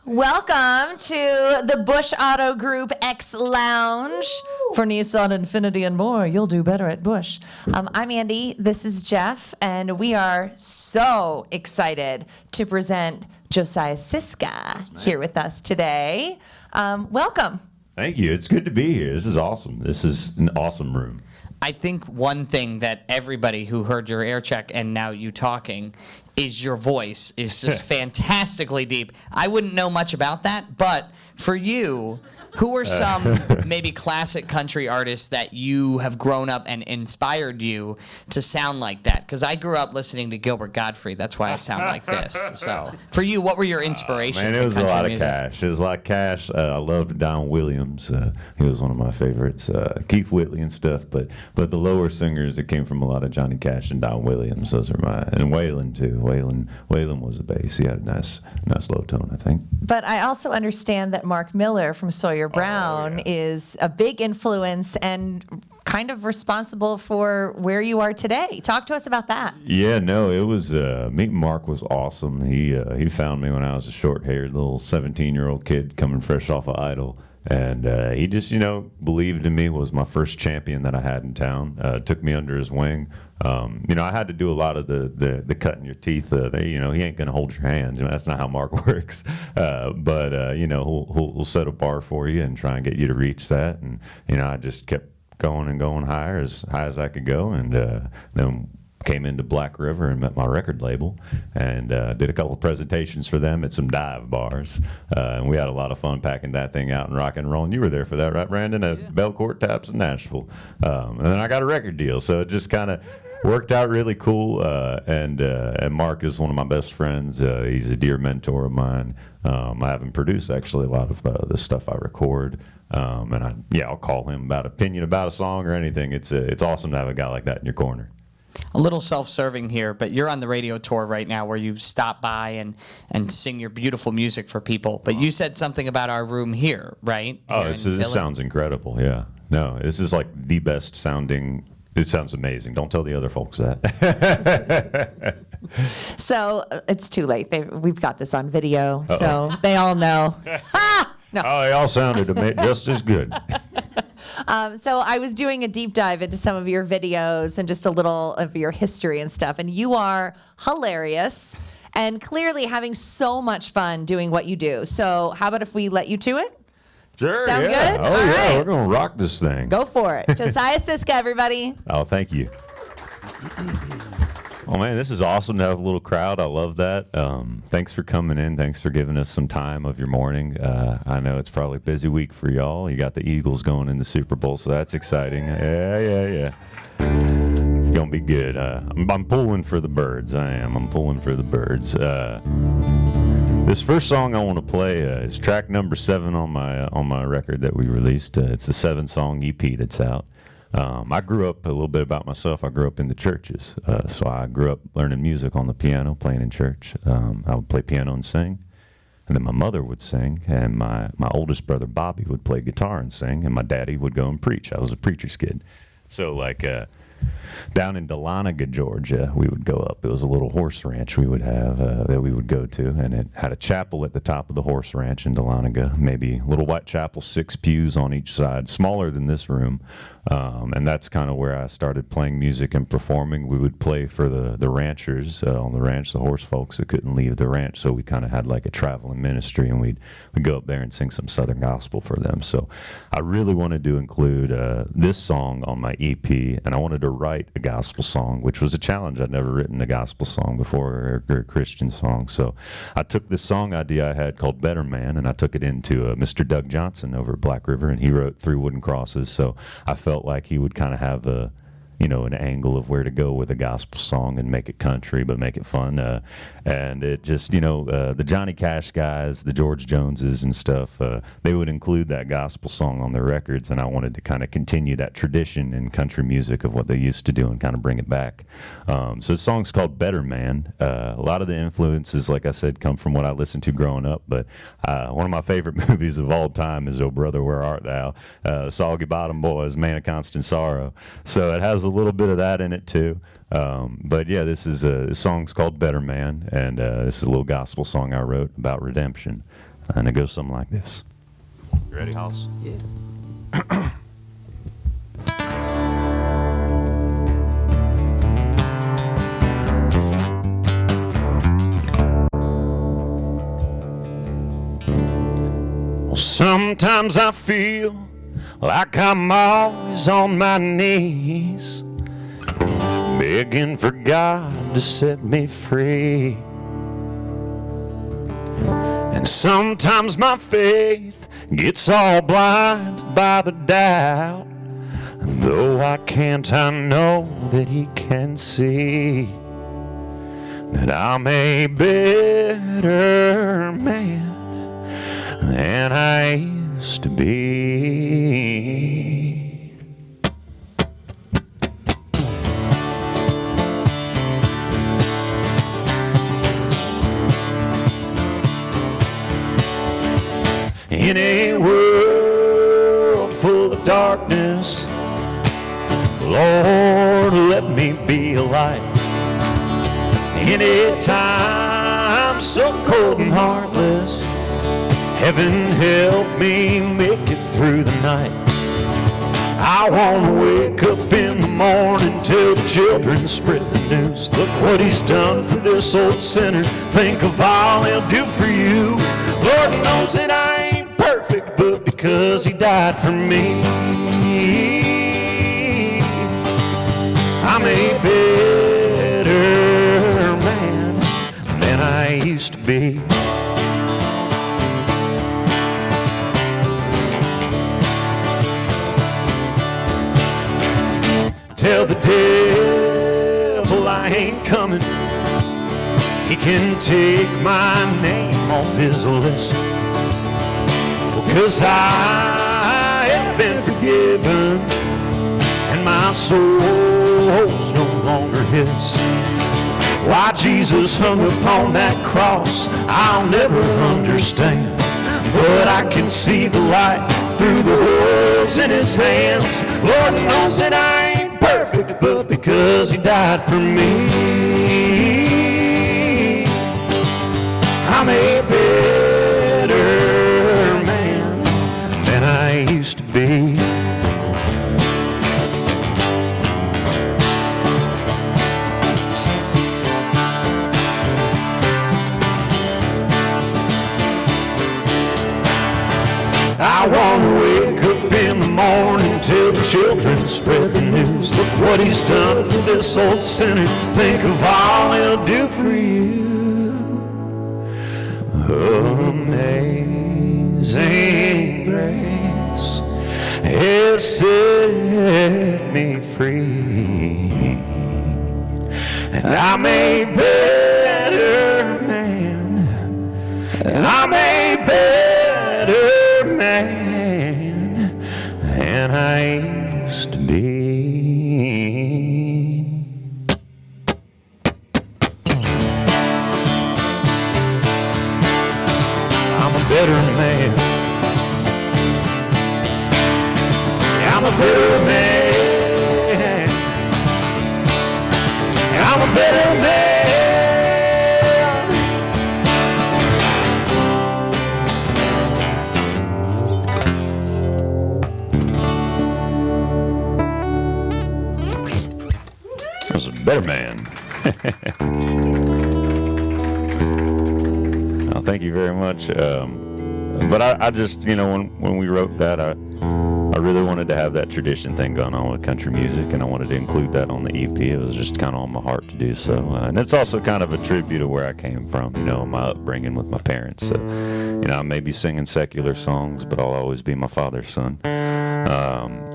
Welcome to the Bush Auto Group X Lounge. For Nissan, Infiniti, and more, you'll do better at Bush. I'm Andy, this is Jeff, and we are so excited to present Josiah Siska here with us today. Welcome. Thank you. It's good to be here. This is awesome. This is an awesome room. I think one thing that everybody who heard your air check and now you talking is your voice is just fantastically deep. I wouldn't know much about that, but for you, who are some maybe classic country artists that you have grown up and inspired you to sound like that? Because I grew up listening to Gilbert Gottfried. That's why I sound like this. So for you, what were your inspirations Man, it in was a country lot music? of Cash. It was a lot of Cash. I loved Don Williams. He was one of my favorites. Keith Whitley and stuff. But the lower singers, it came from a lot of Johnny Cash and Don Williams. Those are and Waylon too. Waylon was a bass. He had a nice low tone, I think. But I also understand that Mark Miller from Sawyer Brown is a big influence and kind of responsible for where you are today. Talk to us about that. Yeah, no, it was meeting Mark was awesome. He found me when I was a short-haired little 17-year-old kid coming fresh off of Idol. And he just, believed in me, was my first champion that I had in town. Took me under his wing. I had to do a lot of the cutting your teeth. He ain't going to hold your hand. That's not how Mark works. But he'll set a bar for you and try and get you to reach that. And, I just kept going and going high as I could go. And then came into Black River and met my record label and did a couple of presentations for them at some dive bars. And we had a lot of fun packing that thing out and rock and rolling. You were there for that, right, Brandon? At Belcourt Taps in Nashville. And then I got a record deal. So it just kind of worked out really cool. And Mark is one of my best friends. He's a dear mentor of mine. I have him produce actually a lot of the stuff I record. And I'll call him about opinion about a song or anything. It's awesome to have a guy like that in your corner. A little self-serving here, but you're on the radio tour right now where you stop by and sing your beautiful music for people. But you said something about our room here, right? This sounds incredible, yeah. No, this is like the best sounding. It sounds amazing. Don't tell the other folks that. So it's too late. We've got this on video, so they all know. No. Oh, they all sounded just as good. So I was doing a deep dive into some of your videos and just a little of your history and stuff, and you are hilarious and clearly having so much fun doing what you do. So how about if we let you to it? Sure, Sound yeah. good? Oh, All yeah, right. we're going to rock this thing. Go for it. Josiah Siska, everybody. Oh, thank you. Oh, man, this is awesome to have a little crowd. I love that. Thanks for coming in. Thanks for giving us some time of your morning. I know it's probably a busy week for y'all. You got the Eagles going in the Super Bowl, so that's exciting. Yeah. It's going to be good. I'm pulling for the birds. I am. I'm pulling for the birds. This first song I want to play is track number 7 on my record that we released. It's a 7-song EP that's out. I grew up, a little bit about myself, I grew up in the churches. So I grew up learning music on the piano, playing in church. I would play piano and sing. And then my mother would sing, and my oldest brother, Bobby, would play guitar and sing, and my daddy would go and preach. I was a preacher's kid. So, down in Dahlonega, Georgia, we would go up. It was a little horse ranch we would have that we would go to, and it had a chapel at the top of the horse ranch in Dahlonega, maybe a little white chapel, 6 pews on each side, smaller than this room. And that's kind of where I started playing music and performing. We would play for the ranchers on the ranch, the horse folks that couldn't leave the ranch, so we kind of had like a traveling ministry, and we'd go up there and sing some Southern gospel for them. So I really wanted to include this song on my EP, and I wanted to write a gospel song, which was a challenge. I'd never written a gospel song before, or a Christian song. So I took this song idea I had called Better Man, and I took it into Mr. Doug Johnson over at Black River, and he wrote 3 Wooden Crosses. So I felt like he would kind of have an angle of where to go with a gospel song and make it country, but make it fun. And it just, the Johnny Cash guys, the George Joneses and stuff, they would include that gospel song on their records, and I wanted to kind of continue that tradition in country music of what they used to do and kind of bring it back. So the song's called Better Man. A lot of the influences, like I said, come from what I listened to growing up, but one of my favorite movies of all time is Oh Brother, Where Art Thou? Soggy Bottom Boys, Man of Constant Sorrow. So it has a little bit of that in it too. But yeah, this song's called Better Man, and this is a little gospel song I wrote about redemption. And it goes something like this. You ready, Hoss? Yeah. Well, sometimes I feel like I'm always on my knees, begging for God to set me free. And sometimes my faith gets all blinded by the doubt, and though I can't, I know that He can see that I'm a better man than I used to be. In a world full of darkness, Lord, let me be a light. In a time so cold and heartless, Heaven help me make it through the night. I want to wake up in the morning, tell the children, spread the news. Look what He's done for this old sinner. Think of all He'll do for you. Lord knows that I ain't perfect, but because He died for me, I'm a better man than I used to be. Tell the devil I ain't coming. He can take my name off his list. Because I have been forgiven and my soul's no longer his. Why Jesus hung upon that cross, I'll never understand. But I can see the light through the holes in His hands. Lord knows that I ain't perfect, but because He died for me, I'm a better man than I used to be. I want to wake up in the morning, tell the children, spread the news. Look what He's done for this old sinner. Think of all He'll do for you. Amazing grace has set me free, and I'm a better man, and I'm a better man than I used to be. I'm a better man. I'm a better man. I'm a better man. I was a better man. Oh, thank you very much. But I just, when we wrote that, I really wanted to have that tradition thing going on with country music, and I wanted to include that on the EP. It was just kind of on my heart to do so. And it's also kind of a tribute to where I came from, my upbringing with my parents. So, I may be singing secular songs, but I'll always be my father's son.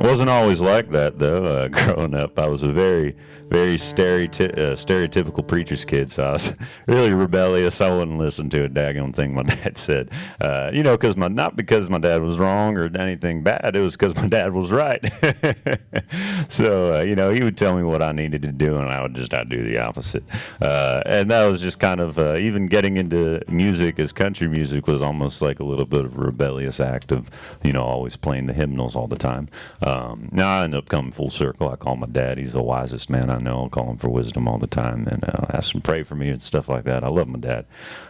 Wasn't always like that, though. Growing up, I was a very, very stereotypical preacher's kid, so I was really rebellious. I wouldn't listen to a daggone thing my dad said. Because not because my dad was wrong or anything bad, it was because my dad was right. So, he would tell me what I needed to do, and I'd do the opposite. And that was just kind of, even getting into music as country music was almost like a little bit of a rebellious act of, always playing the hymnals all the time. Now I end up coming full circle. I call my dad, he's the wisest man I know. I'll call him for wisdom all the time and ask him to pray for me and stuff like that. I love my dad.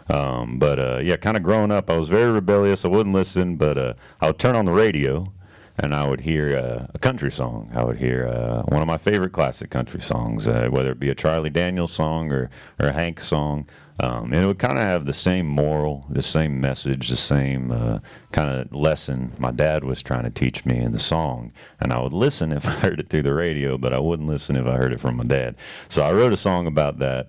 Yeah, kind of growing up, I was very rebellious. I wouldn't listen, but I would turn on the radio and I would hear a country song. I would hear one of my favorite classic country songs, whether it be a Charlie Daniels song or a Hank song. And it would kind of have the same moral, the same message, the same kind of lesson my dad was trying to teach me in the song. And I would listen if I heard it through the radio, but I wouldn't listen if I heard it from my dad. So I wrote a song about that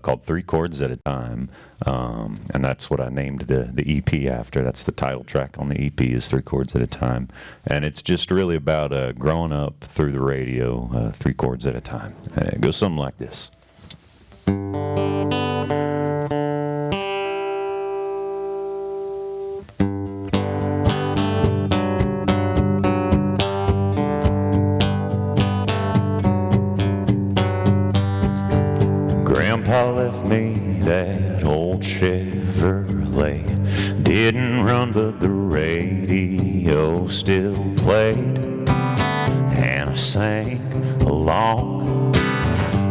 called 3 Chords at a Time. And that's what I named the EP after. That's the title track on the EP is 3 Chords at a Time. And it's just really about growing up through the radio, 3 chords at a time. And it goes something like this. Grandpa left me that old Chevrolet. Didn't run, but the radio still played. And I sang along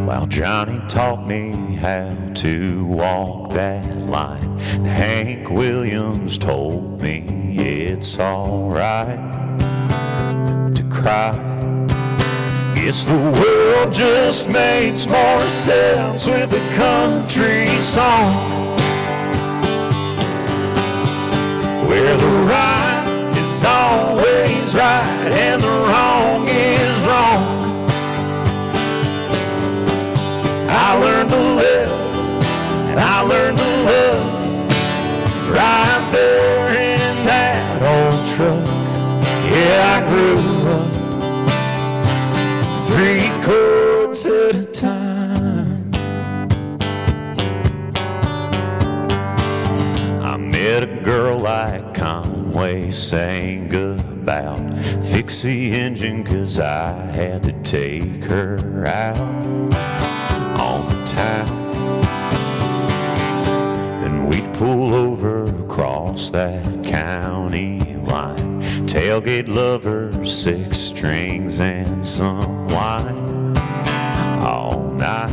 while Johnny taught me how to walk that line. And Hank Williams told me it's alright to cry. Guess the world just makes more sense with a country song, where the right is always right and the wrong is wrong. I learned to live and I learned to love right there in that old truck. Yeah, I grew up 3 chords at a time. I met a girl like Conway sang about. Fix the engine 'cause I had to take her out on the town. Then we'd pull over across that county line. Tailgate lovers, 6 strings and some wine all night.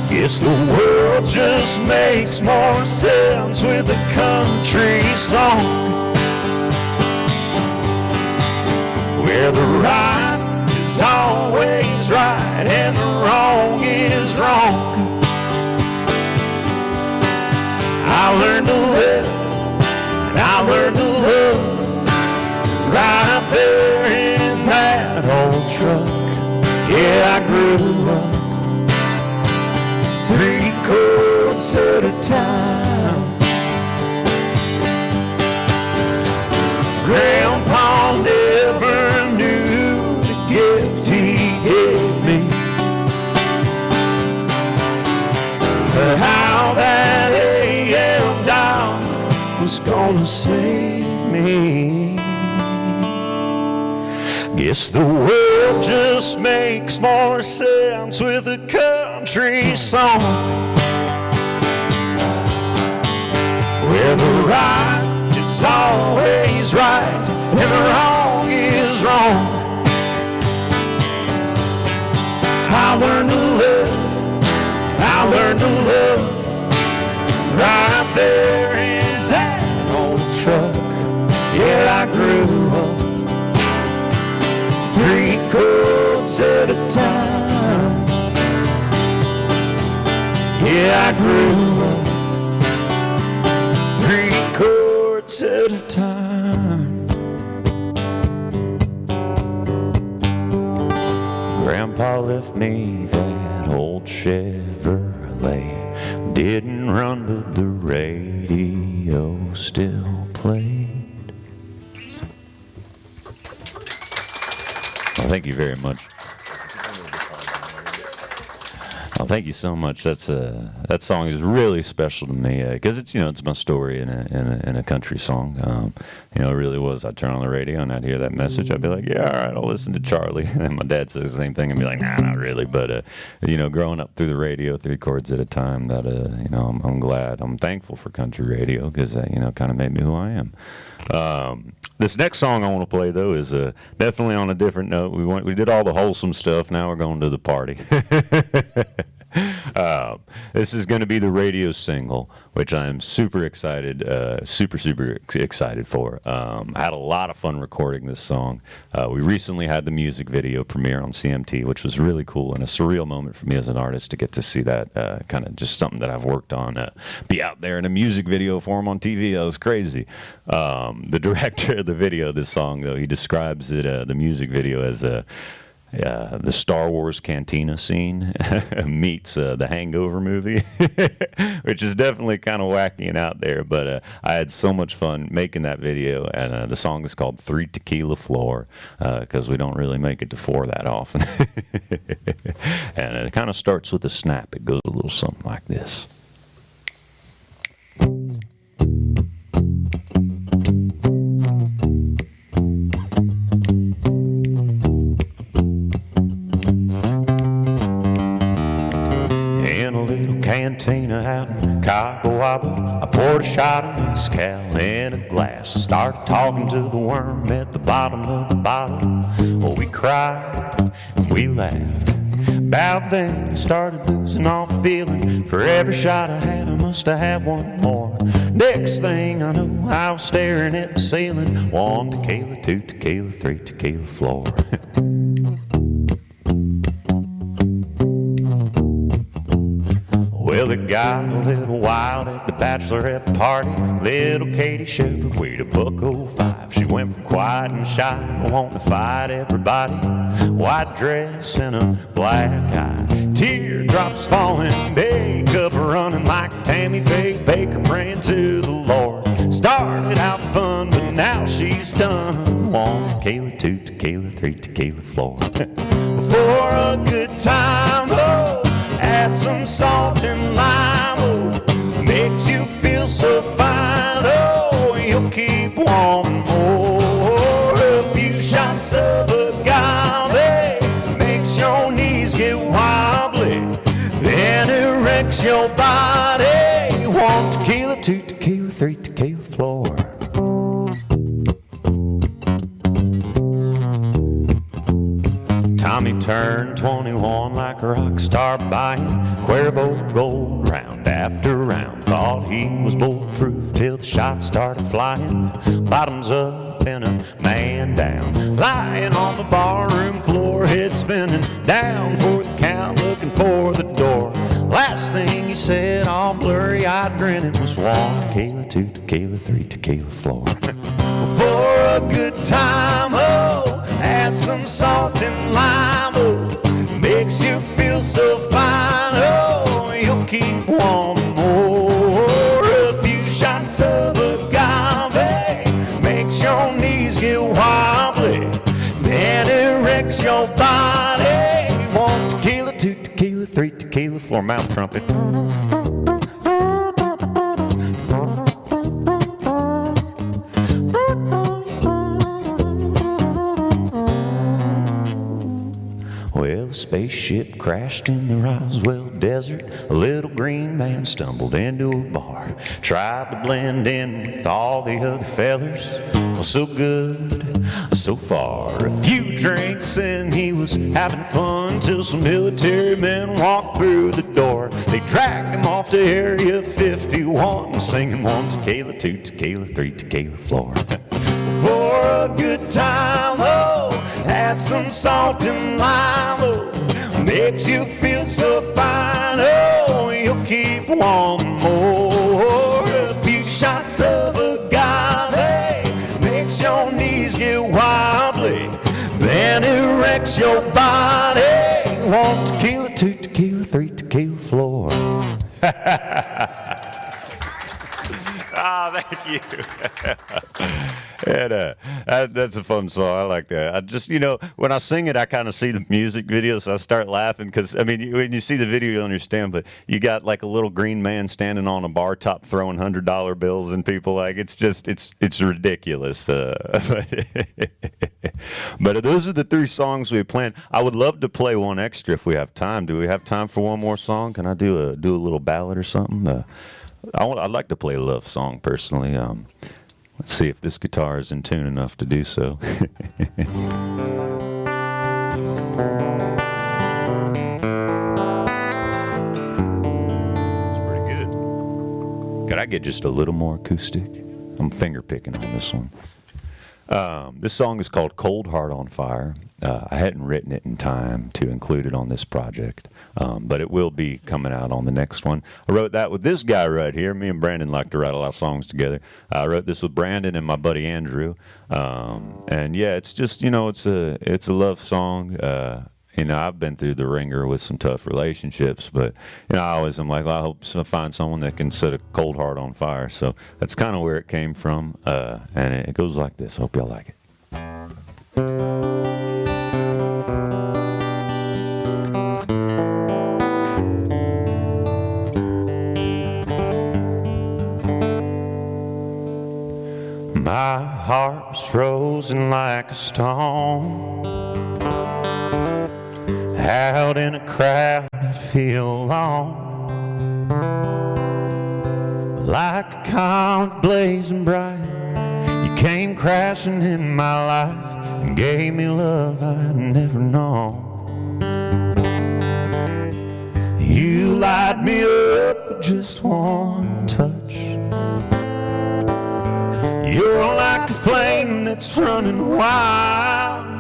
Guess the world just makes more sense with a country song, where the right is always right and the wrong is wrong. I learned to live and I learned to love right there in that old truck. Yeah, I grew up 3 chords at a time. Grandpa never knew the gift he gave me, but how that AM dial was gonna save me. Guess the world just makes more sense with a country song, where the right is always right and the wrong is wrong. I learned to live and I learned to love right there in that old truck. Yeah, I grew up 3 chords at a time. Yeah, I grew up 3 chords at a time. Grandpa left me that old Chevrolet. Didn't run, but the radio still played. Well, thank you very much. Oh, thank you so much. That song is really special to me because it's my story in a country song. It really was. I'd turn on the radio and I'd hear that message. I'd be like, yeah, all right, I'll listen to Charlie. And then my dad says the same thing and be like, nah, not really. But growing up through the radio, 3 chords at a time, that I'm glad, I'm thankful for country radio because kind of made me who I am. This next song I want to play though is definitely on a different note. We did all the wholesome stuff. Now we're going to the party. This is going to be the radio single, which I'm super excited, super excited for. I had a lot of fun recording this song. We recently had the music video premiere on CMT, which was really cool and a surreal moment for me as an artist to get to see that kind of just something that I've worked on, be out there in a music video form on TV. That was crazy. The director of the video of this song, though, he describes it, the music video, as the Star Wars cantina scene meets the Hangover movie, which is definitely kind of wacky and out there. But I had so much fun making that video, and the song is called 3 Tequila Floor, because we don't really make it to 4 that often. And it kind of starts with a snap. It goes a little something like this. Cantina out in Cabo Wabo, I poured a shot of mezcal in a glass. I started talking to the worm at the bottom of the bottle. Oh, we cried and we laughed. About then I started losing all feeling. For every shot I had, I must have had one more. Next thing I know, I was staring at the ceiling. 1 tequila, 2 tequila, 3 tequila floor. Well, it got a little wild at the bachelorette party. Little Katie Shepherd weighed $105. She went from quiet and shy, wanting to fight everybody. White dress and a black eye, teardrops falling, makeup running like Tammy Faye Baker praying to the Lord. Started out fun, but now she's done. 1 tequila, 2 tequila, 3 tequila floor. For a good time, oh, add some salt and lime, oh, makes you feel so fine, oh, you'll keep wanting more. A few shots of agave makes your knees get wobbly, then it wrecks your body. 1 tequila, 2 tequila, 3 tequila floor. Tommy turned 21 like a rock star, buying Cuervo gold round after round. Thought he was bulletproof till the shots started flying. Bottoms up and a man down, lying on the barroom floor, head spinning, down for the count, looking for the door. Last thing he said, all blurry-eyed grinning, was 1 tequila, 2 tequila, 3 tequila floor. For a good time, oh, add some salt and lime, oh, makes you feel so fine, oh, you'll keep wanting more. A few shots of agave makes your knees get wobbly, then it wrecks your body. 1 tequila, 2 tequila, 3 tequila floor. Mouth trumpet. Well, a spaceship crashed in the Roswell desert. A little green man stumbled into a bar, tried to blend in with all the other fellers. Well, so good, so far. A few drinks and he was having fun till some military men walked through the door. They dragged him off to Area 51, singing 1 tequila, 2 tequila, 3 tequila floor. For a good time, oh, add some salt and lime, oh, makes you feel so fine, oh, you'll keep wanting more. A few shots of agave makes your knees get wobbly, then it wrecks your body. 1 tequila, 2 tequila, 3 tequila floor. Ah, thank you. And that's a fun song. I like that. I just, when I sing it, I kind of see the music video, so I start laughing because, I mean, when you see the video, you understand, but you got like a little green man standing on a bar top throwing $100 bills and people like, it's just, it's ridiculous. But those are the 3 songs we planned. I would love to play one extra if we have time. Do we have time for one more song? Can I do a little ballad or something? I'd like to play a love song personally. Let's see if this guitar is in tune enough to do so. Could I get just a little more acoustic? I'm finger picking on this one. This song is called Cold Heart on Fire. I hadn't written it in time to include it on this project, but it will be coming out on the next one. I wrote that with this guy right here. Me and Brandon like to write a lot of songs together. I wrote this with Brandon and my buddy Andrew. And yeah, it's just, it's a love song. I've been through the ringer with some tough relationships, but, I always am like, well, I hope I find someone that can set a cold heart on fire. So that's kind of where it came from, and it goes like this. I hope y'all like it. My heart's frozen like a stone. Out in a crowd, I feel alone. Like a comet blazing bright, you came crashing in my life and gave me love I'd never known. You light me up with just one touch. You're like a flame that's running wild.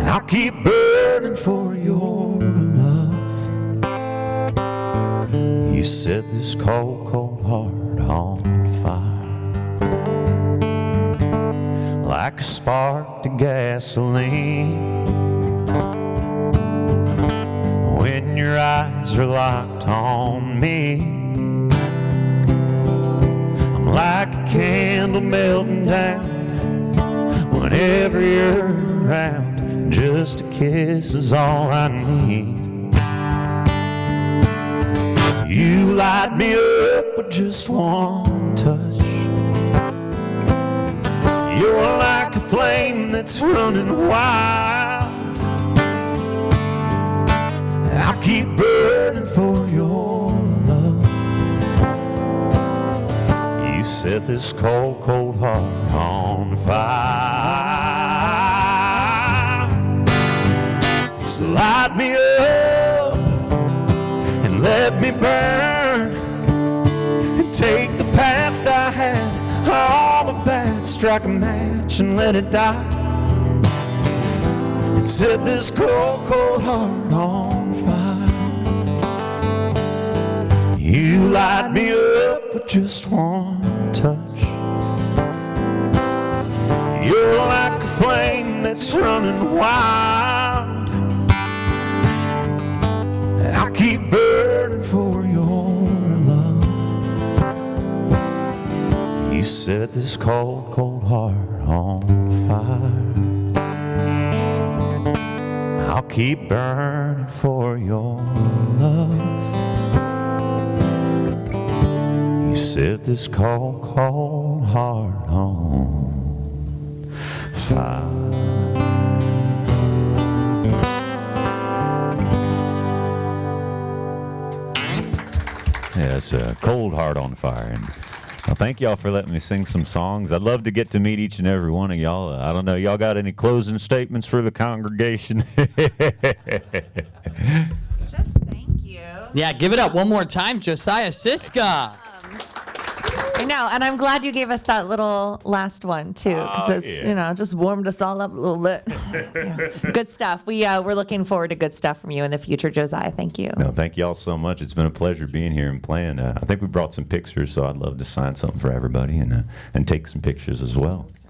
I'll keep burning for your love. You set this cold, cold heart on fire. Like a spark to gasoline. When your eyes are locked on me, I'm like a candle melting down. Whenever you're around, just a kiss is all I need. You light me up with just one touch. You're like a flame that's running wild. I'll keep burning for your love. You set this cold, cold heart on fire. So light me up and let me burn, and take the past I had, all the bad, strike a match and let it die, and set this cold, cold heart on fire. You light me up with just one touch. You're like a flame that's running wild. I'll keep burning for your love. You set this cold, cold heart on fire. I'll keep burning for your love. You set this cold, cold heart on fire. Yeah, it's a cold heart on fire. And well, thank y'all for letting me sing some songs. I'd love to get to meet each and every one of y'all. I don't know, y'all got any closing statements for the congregation? Just thank you. Yeah, give it up one more time, Josiah Siska. I know, and I'm glad you gave us that little last one too, because it's just warmed us all up a little bit. Yeah. Good stuff. We're looking forward to good stuff from you in the future, Josiah. Thank you. No, thank y'all so much. It's been a pleasure being here and playing. I think we brought some pictures, so I'd love to sign something for everybody and take some pictures as well.